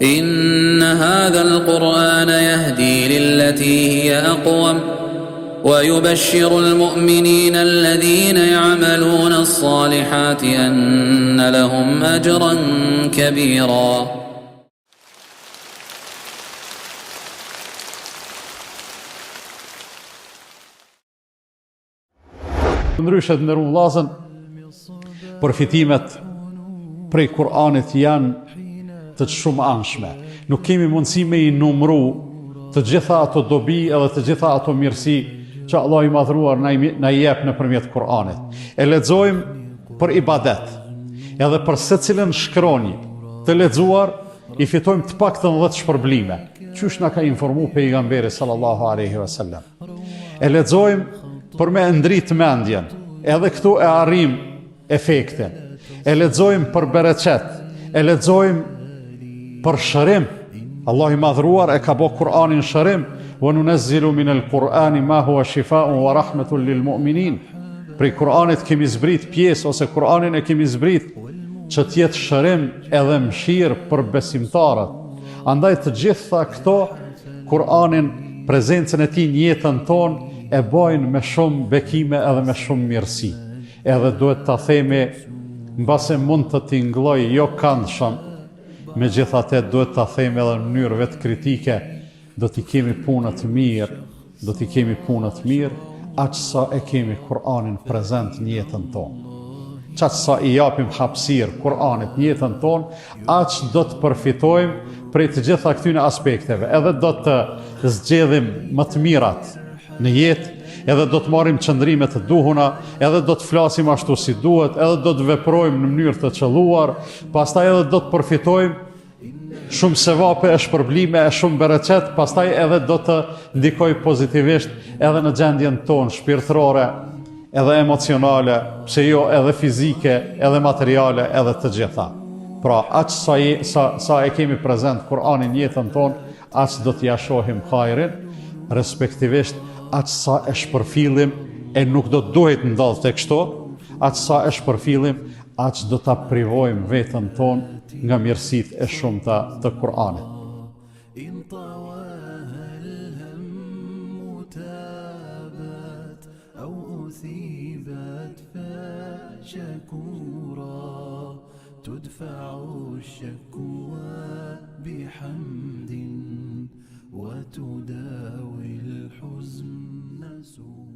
إن هذا القرآن يهدي للتي هي أقوم ويبشر المؤمنين الذين يعملون الصالحات أن لهم أجرا كبيرا. Ndryshe të nderuar vëllezër, përfitimet prej Kur'anit janë të shumë anshme. Nuk kemi mundësi me i numëru të gjitha ato dobi edhe të gjitha ato mirësi që Allah i madhruar na i jep nëpërmjet Kur'anit. E lexojmë për ibadet, edhe për secilën shkronjë të lexuar i fitojmë të paktën 10 shpërblime, qysh na ka informuar pejgamberi sallallahu alaihi wasallam. E lexojmë për me ndrit mendjen, edhe këtu e arrim efektin. E lexojmë për bereqet, e lexojmë për shërim. Allah i madhruar e ka bë Kur'anin shërim, wa nunazzilu min al-Qur'ani ma huwa shifaa'un wa rahmatun lil mu'minin. Prej Kur'anit kemi zbrit pjesë ose Kur'anin e kemi zbrit që të jetë shërim edhe mëshirë për besimtarët. Andaj të gjitha këto Kur'anin, prezencën e tij në jetën tonë e bojnë me shumë bekime edhe me shumë mirësi. Edhe duhet ta themi, mbase mund të tingëlloj jo këndshëm, megjithatë duhet ta themi edhe në mënyrë vetë kritike, do t'i kemi punë të mirë, aq sa e kemi Kur'anin prezent në jetën tonë. Aq sa i japim hapësirë Kur'anit në jetën tonë, aq do të përfitojmë prej të gjitha këtyre aspekteve, edhe do të zgjedhim më të mirat në jetë, edhe do të marrim qëndrime të duhuna, edhe do të flasim ashtu si duhet, edhe do të veprojmë në mënyrë të qelluar, pastaj edhe do të përfitojmë shumë sevape e shpërblime e shumë bereqet, pastaj edhe do të ndikoj pozitivisht edhe në gjendjen tonë shpirtërore, edhe emocionale, pse jo edhe fizike, edhe materiale, edhe të gjitha. Pra, aq sa e kemi prezent Kur'anin në jetën tonë, aq do t'ja shohim hajrin, respektivisht aq sa e shpërfillim, e nuk do të duhet ndodhë të kështu, aq sa e shpërfillim, aq do ta privojmë veten tonë nga mirësitë e shumta të Kur'anit. تدفع الشكوى بحمد وتداوي الحزن سوء